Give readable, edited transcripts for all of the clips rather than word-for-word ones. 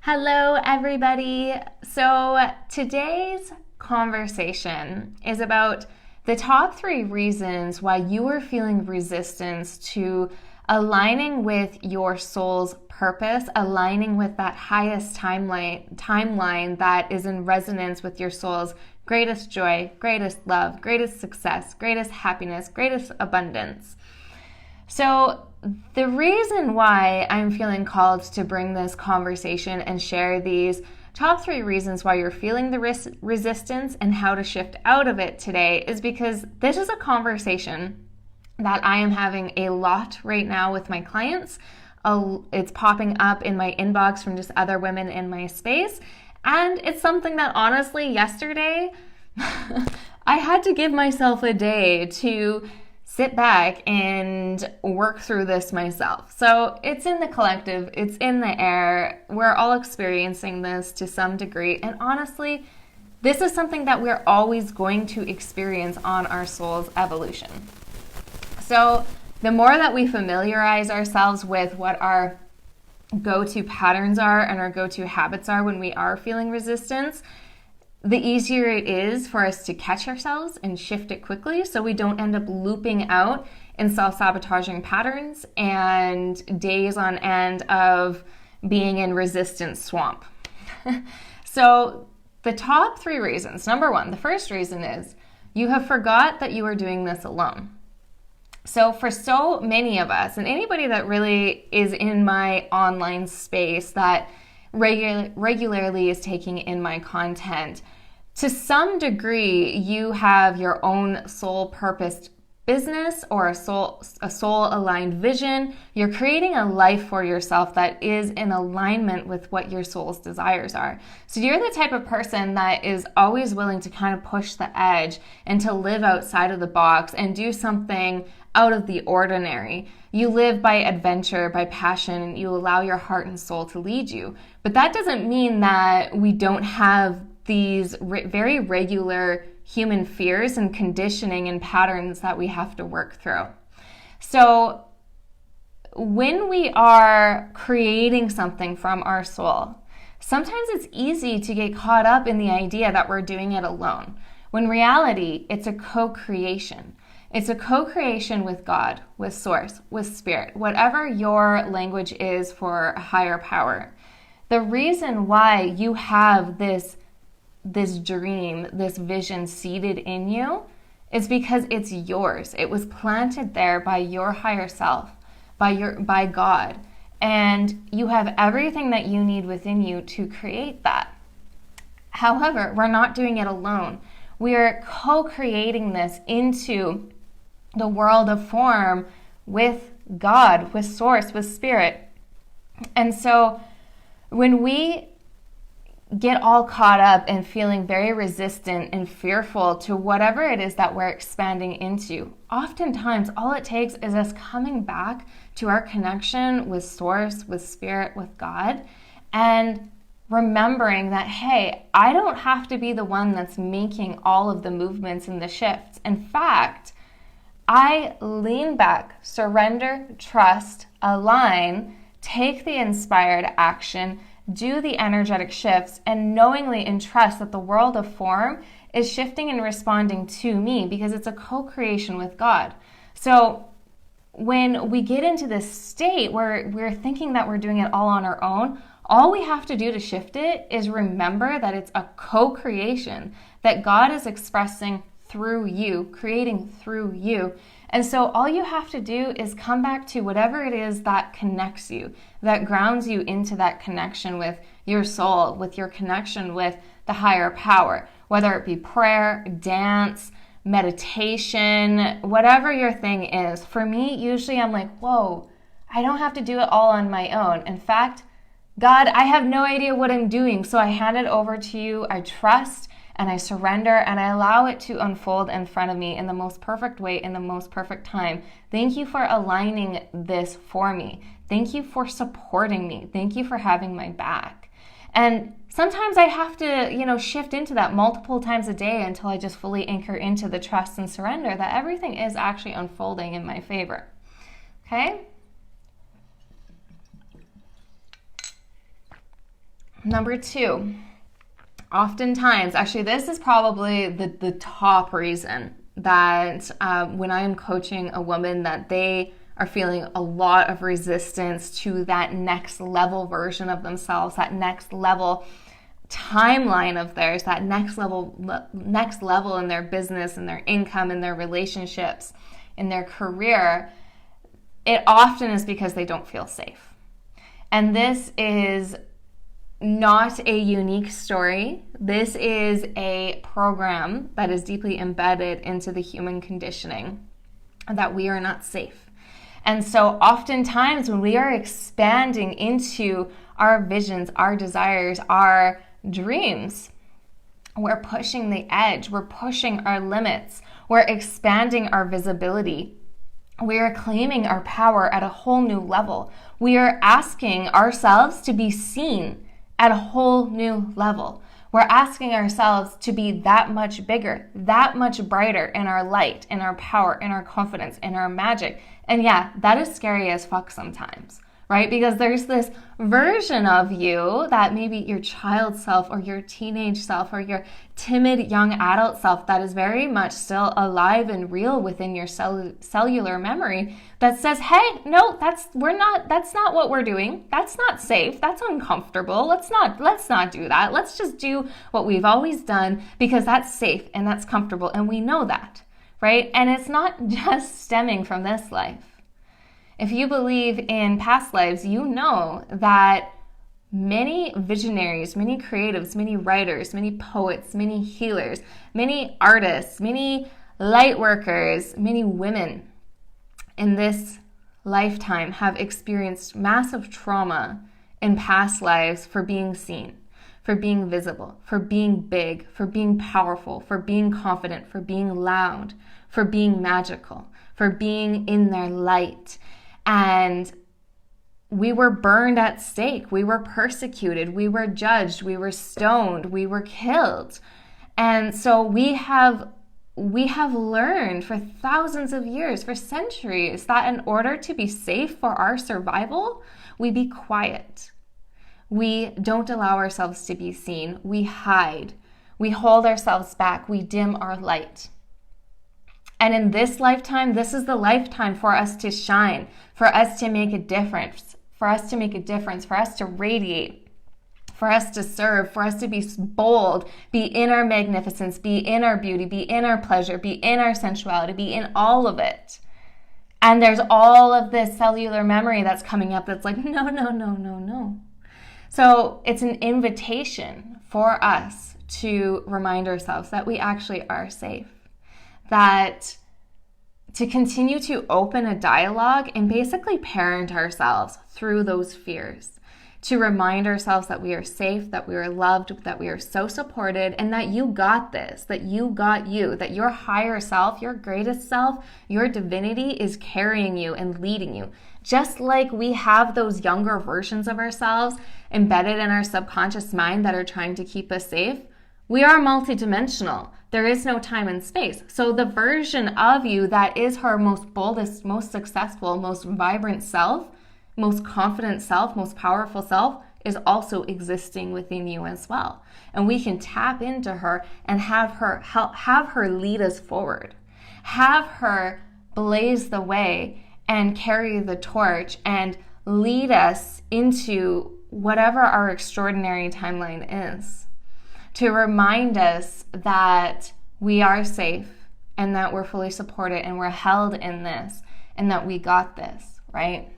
Hello, everybody. So today's conversation is about the top 3 reasons why you are feeling resistance to aligning with your soul's purpose, aligning with that highest timeline that is in resonance with your soul's greatest joy, greatest love, greatest success, greatest happiness, greatest abundance. So the reason why I'm feeling called to bring this conversation and share these top 3 reasons why you're feeling the resistance and how to shift out of it today is because this is a conversation that I am having a lot right now with my clients. It's popping up in my inbox from just other women in my space. And it's something that honestly, yesterday, I had to give myself a day to sit back and work through this myself. So it's in the collective, it's in the air. We're all experiencing this to some degree. And honestly, this is something that we're always going to experience on our soul's evolution. So the more that we familiarize ourselves with what our go-to patterns are and our go-to habits are when we are feeling resistance, the easier it is for us to catch ourselves and shift it quickly so we don't end up looping out in self-sabotaging patterns and days on end of being in resistance swamp. So the top 3 reasons. Number 1, the first reason is you have forgot that you are doing this alone. So for so many of us, and anybody that really is in my online space that regularly is taking in my content, to some degree, you have your own soul-purposed business or a soul-aligned vision. You're creating a life for yourself that is in alignment with what your soul's desires are. So you're the type of person that is always willing to kind of push the edge and to live outside of the box and do something out of the ordinary. You live by adventure, by passion, and you allow your heart and soul to lead you. But that doesn't mean that we don't have these very regular human fears and conditioning and patterns that we have to work through. So when we are creating something from our soul, sometimes it's easy to get caught up in the idea that we're doing it alone. When reality, it's a co-creation. It's a co-creation with God, with Source, with Spirit, whatever your language is for a higher power. The reason why you have this dream, this vision seated in you is because it's yours. It was planted there by your higher self, by God. And you have everything that you need within you to create that. However, we're not doing it alone. We are co-creating this into the world of form with God, with Source, with Spirit. And so when we get all caught up and feeling very resistant and fearful to whatever it is that we're expanding into, oftentimes all it takes is us coming back to our connection with Source, with Spirit, with God, and remembering that, hey, I don't have to be the one that's making all of the movements and the shifts. In fact, I lean back, surrender, trust, align, take the inspired action, do the energetic shifts, and knowingly entrust that the world of form is shifting and responding to me because it's a co-creation with God. So when we get into this state where we're thinking that we're doing it all on our own, all we have to do to shift it is remember that it's a co-creation, that God is expressing through you, creating through you. And so all you have to do is come back to whatever it is that connects you, that grounds you into that connection with your soul, with your connection with the higher power, whether it be prayer, dance, meditation, whatever your thing is. For me, usually I'm like, whoa, I don't have to do it all on my own. In fact, God, I have no idea what I'm doing, so I hand it over to you. I trust and I surrender and I allow it to unfold in front of me in the most perfect way, in the most perfect time. Thank you for aligning this for me. Thank you for supporting me. Thank you for having my back. And sometimes I have to, shift into that multiple times a day until I just fully anchor into the trust and surrender that everything is actually unfolding in my favor. Okay? Number 2, oftentimes, actually this is probably the top reason that when I am coaching a woman that they are feeling a lot of resistance to that next level version of themselves, that next level timeline of theirs, that next level in their business, in their income, in their relationships, in their career, it often is because they don't feel safe. And this is not a unique story. This is a program that is deeply embedded into the human conditioning that we are not safe. And so oftentimes when we are expanding into our visions, our desires, our dreams, we're pushing the edge, we're pushing our limits, we're expanding our visibility. We are claiming our power at a whole new level. We are asking ourselves to be seen at a whole new level. We're asking ourselves to be that much bigger, that much brighter in our light, in our power, in our confidence, in our magic. And yeah, that is scary as fuck sometimes, right? Because there's this version of you that maybe your child self or your teenage self or your timid young adult self that is very much still alive and real within your cellular memory that says, hey, no, that's not what we're doing. That's not safe. That's uncomfortable. Let's not do that. Let's just do what we've always done because that's safe and that's comfortable. And we know that, right? And it's not just stemming from this life. If you believe in past lives, you know that many visionaries, many creatives, many writers, many poets, many healers, many artists, many light workers, many women in this lifetime have experienced massive trauma in past lives for being seen, for being visible, for being big, for being powerful, for being confident, for being loud, for being magical, for being in their light. And we were burned at stake. We were persecuted. We were judged. We were stoned. We were killed. And so we have learned for thousands of years, for centuries, that in order to be safe for our survival, we be quiet. We don't allow ourselves to be seen. We hide. We hold ourselves back. We dim our light. And in this lifetime, this is the lifetime for us to shine, for us to make a difference, for us to radiate, for us to serve, for us to be bold, be in our magnificence, be in our beauty, be in our pleasure, be in our sensuality, be in all of it. And there's all of this cellular memory that's coming up that's like, no, no, no, no, no. So it's an invitation for us to remind ourselves that we actually are safe. That to continue to open a dialogue and basically parent ourselves through those fears, to remind ourselves that we are safe, that we are loved, that we are so supported, and that you got this, that you got you, that your higher self, your greatest self, your divinity is carrying you and leading you. Just like we have those younger versions of ourselves embedded in our subconscious mind that are trying to keep us safe, we are multidimensional. There is no time and space. So the version of you that is her most boldest, most successful, most vibrant self, most confident self, most powerful self is also existing within you as well. And we can tap into her and have her lead us forward. Have her blaze the way and carry the torch and lead us into whatever our extraordinary timeline is. To remind us that we are safe and that we're fully supported and we're held in this and that we got this, right?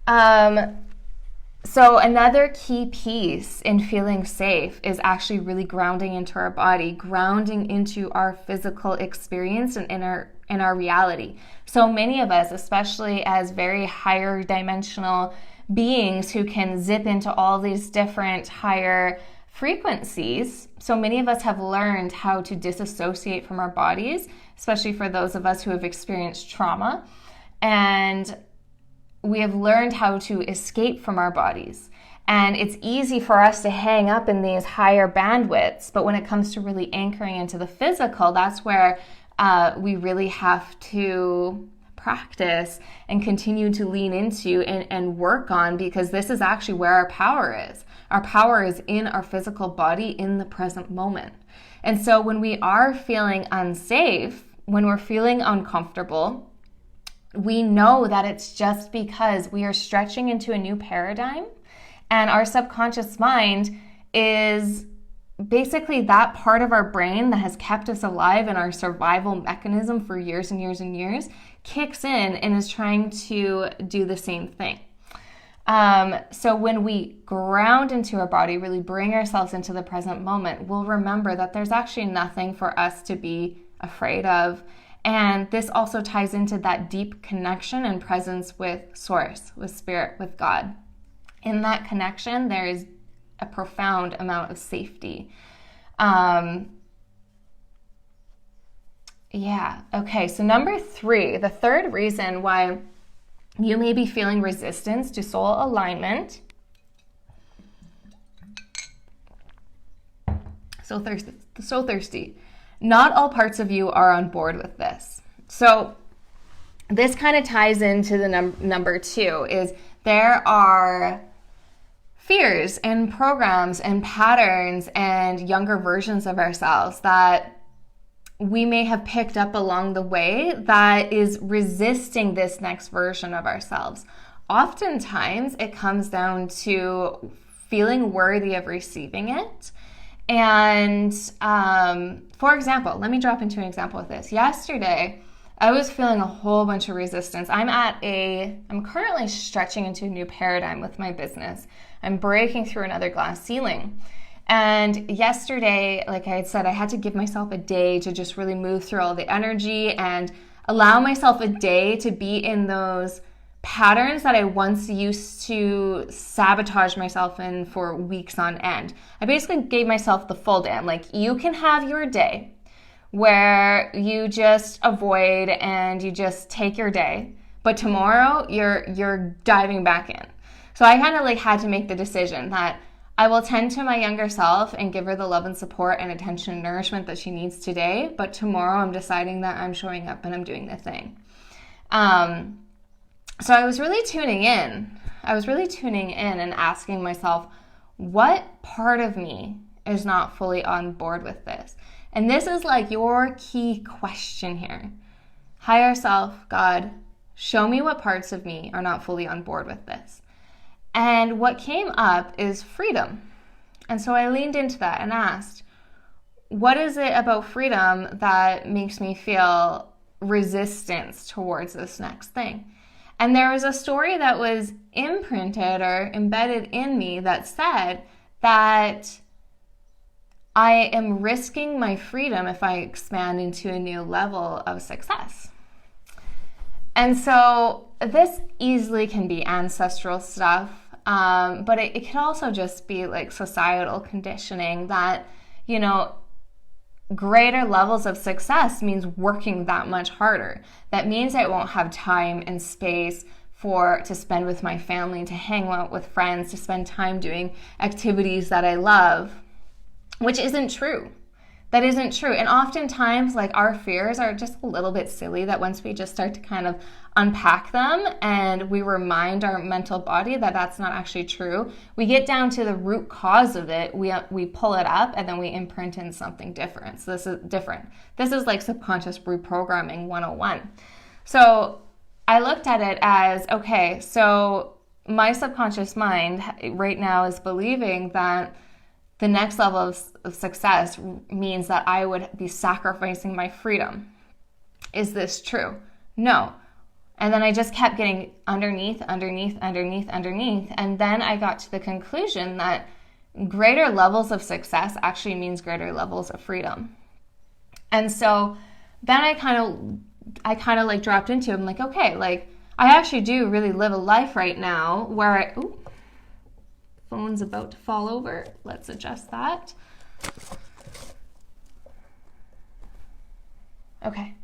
So another key piece in feeling safe is actually really grounding into our body, grounding into our physical experience and in our reality. So many of us, especially as very higher dimensional beings who can zip into all these different higher frequencies, so many of us have learned how to disassociate from our bodies, especially for those of us who have experienced trauma. And we have learned how to escape from our bodies. And it's easy for us to hang up in these higher bandwidths, but when it comes to really anchoring into the physical, that's where we really have to practice and continue to lean into and work on, because this is actually where our power is. Our power is in our physical body in the present moment. And so when we are feeling unsafe, when we're feeling uncomfortable, we know that it's just because we are stretching into a new paradigm, and our subconscious mind is basically that part of our brain that has kept us alive in our survival mechanism for years and years and years kicks in and is trying to do the same thing. So when we ground into our body, really bring ourselves into the present moment, we'll remember that there's actually nothing for us to be afraid of. And this also ties into that deep connection and presence with Source, with Spirit, with God. In that connection, there is a profound amount of safety. Okay, so number 3, the third reason why you may be feeling resistance to soul alignment. So thirsty. Not all parts of you are on board with this. So this kind of ties into the number 2, is there are fears and programs and patterns and younger versions of ourselves that we may have picked up along the way that is resisting this next version of ourselves. Oftentimes, it comes down to feeling worthy of receiving it. And for example, let me drop into an example of this. Yesterday, I was feeling a whole bunch of resistance. I'm currently stretching into a new paradigm with my business. I'm breaking through another glass ceiling. And yesterday, like I had said, I had to give myself a day to just really move through all the energy and allow myself a day to be in those patterns that I once used to sabotage myself in for weeks on end. I basically gave myself the full day. I'm like, you can have your day where you just avoid and you just take your day, but tomorrow you're diving back in. So I kind of like had to make the decision that I will tend to my younger self and give her the love and support and attention and nourishment that she needs today, but tomorrow I'm deciding that I'm showing up and I'm doing the thing. So I was really tuning in. And asking myself, what part of me is not fully on board with this? And this is like your key question here. Higher self, God, show me what parts of me are not fully on board with this. And what came up is freedom. And so I leaned into that and asked, what is it about freedom that makes me feel resistance towards this next thing? And there was a story that was imprinted or embedded in me that said that I am risking my freedom if I expand into a new level of success. And so this easily can be ancestral stuff, but it could also just be like societal conditioning that, greater levels of success means working that much harder. That means I won't have time and space to spend with my family, to hang out with friends, to spend time doing activities that I love, which isn't true. That isn't true. And oftentimes, like, our fears are just a little bit silly, that once we just start to kind of unpack them and we remind our mental body that that's not actually true, we get down to the root cause of it, we pull it up, and then we imprint in something different. So this is different. This is like subconscious reprogramming 101. So I looked at it as, okay, so my subconscious mind right now is believing that the next level of success means that I would be sacrificing my freedom. Is this true? No. And then I just kept getting underneath. And then I got to the conclusion that greater levels of success actually means greater levels of freedom. And so then I kind of like dropped into it. I'm like, okay, like I actually do really live a life right now where phone's about to fall over. Let's adjust that. Okay.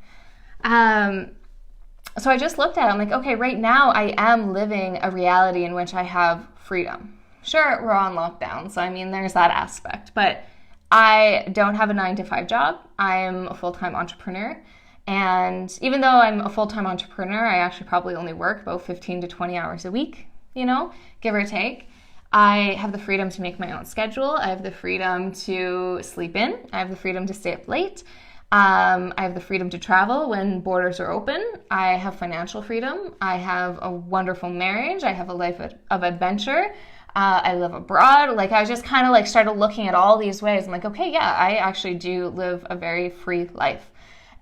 So I just looked at it. I'm like, okay, right now I am living a reality in which I have freedom. Sure, we're on lockdown, so I mean, there's that aspect. But I don't have a 9-to-5 job. I'm a full-time entrepreneur. And even though I'm a full-time entrepreneur, I actually probably only work about 15 to 20 hours a week, give or take. I have the freedom to make my own schedule. I have the freedom to sleep in. I have the freedom to stay up late. I have the freedom to travel when borders are open. I have financial freedom. I have a wonderful marriage. I have a life of adventure. I live abroad. I just kind of started looking at all these ways. I'm like, okay, yeah, I actually do live a very free life.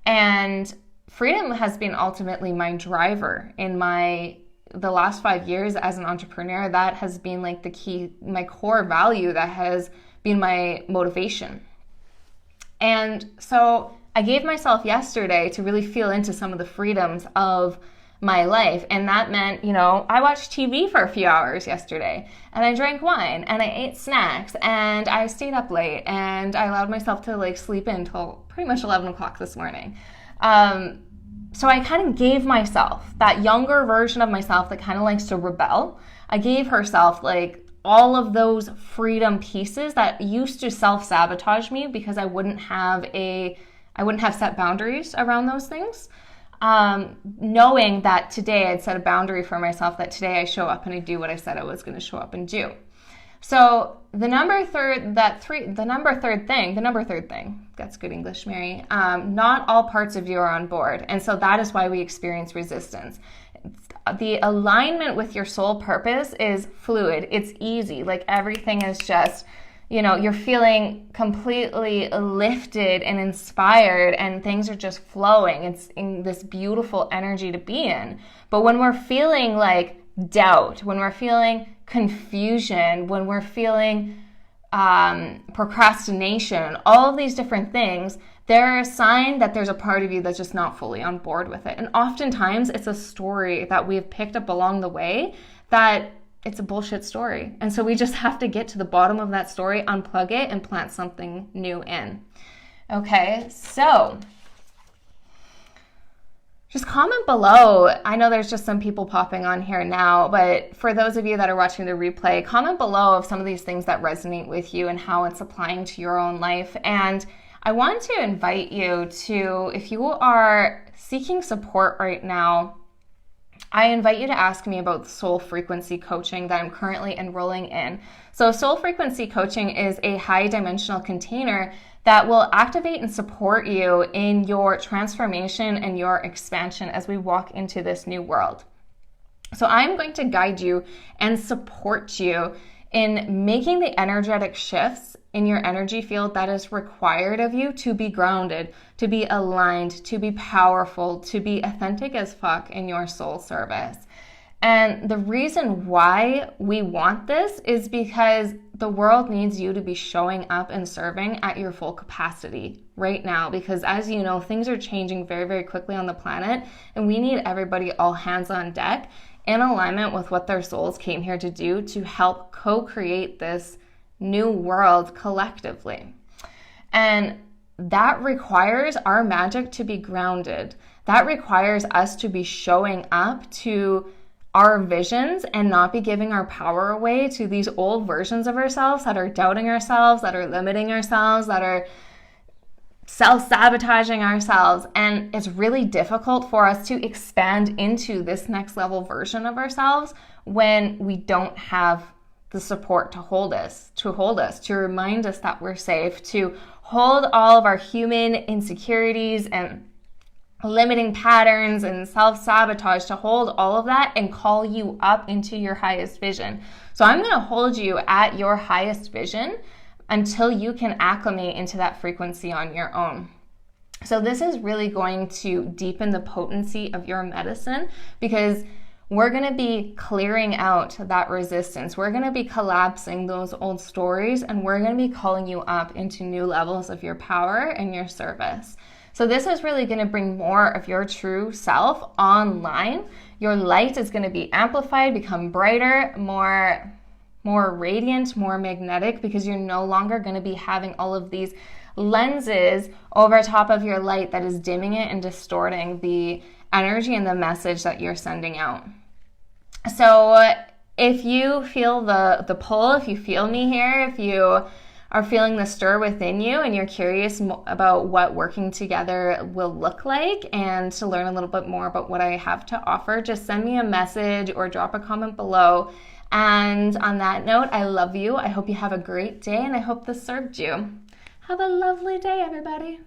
And freedom has been ultimately my driver in the last 5 years as an entrepreneur. That has been the key, my core value that has been my motivation. And so I gave myself yesterday to really feel into some of the freedoms of my life. And that meant, I watched TV for a few hours yesterday, and I drank wine, and I ate snacks, and I stayed up late, and I allowed myself to sleep in till pretty much 11 o'clock this morning. So I kind of gave myself, that younger version of myself that kind of likes to rebel, I gave herself all of those freedom pieces that used to self-sabotage me because I wouldn't have set boundaries around those things. Knowing that today I'd set a boundary for myself, that today I show up and I do what I said I was going to show up and do. So the number third thing, that's good English, Mary. Not all parts of you are on board. And so that is why we experience resistance. The alignment with your soul purpose is fluid. It's easy. Everything is just, you're feeling completely lifted and inspired, and things are just flowing. It's in this beautiful energy to be in. But when we're feeling doubt, when we're feeling confusion, when we're feeling procrastination, all of these different things, they're a sign that there's a part of you that's just not fully on board with it. And oftentimes it's a story that we've picked up along the way that it's a bullshit story. And so we just have to get to the bottom of that story, unplug it, and plant something new in. Okay, so just comment below. I know there's just some people popping on here now, but for those of you that are watching the replay, comment below of some of these things that resonate with you and how it's applying to your own life. And I want to invite you to, if you are seeking support right now, I invite you to ask me about the soul frequency coaching that I'm currently enrolling in. So soul frequency coaching is a high dimensional container that will activate and support you in your transformation and your expansion as we walk into this new world. So I'm going to guide you and support you in making the energetic shifts in your energy field that is required of you to be grounded, to be aligned, to be powerful, to be authentic as fuck in your soul service. And the reason why we want this is because the world needs you to be showing up and serving at your full capacity right now. Because as you know, things are changing very, very quickly on the planet, and we need everybody all hands on deck in alignment with what their souls came here to do, to help co-create this new world collectively. And that requires our magic to be grounded. That requires us to be showing up to our visions and not be giving our power away to these old versions of ourselves that are doubting ourselves, that are limiting ourselves, that are self-sabotaging ourselves. And it's really difficult for us to expand into this next level version of ourselves when we don't have the support to hold us, to remind us that we're safe, to hold all of our human insecurities and limiting patterns and self-sabotage, to hold all of that and call you up into your highest vision. So I'm going to hold you at your highest vision until you can acclimate into that frequency on your own. So this is really going to deepen the potency of your medicine, because we're going to be clearing out that resistance. We're going to be collapsing those old stories, and we're going to be calling you up into new levels of your power and your service. So this is really going to bring more of your true self online. Your light is going to be amplified, become brighter, more radiant, more magnetic, because you're no longer going to be having all of these lenses over top of your light that is dimming it and distorting the energy and the message that you're sending out. So if you feel the pull, if you feel me here, if you are feeling the stir within you and you're curious about what working together will look like and to learn a little bit more about what I have to offer, just send me a message or drop a comment below. And on that note, I love you. I hope you have a great day and I hope this served you. Have a lovely day, everybody.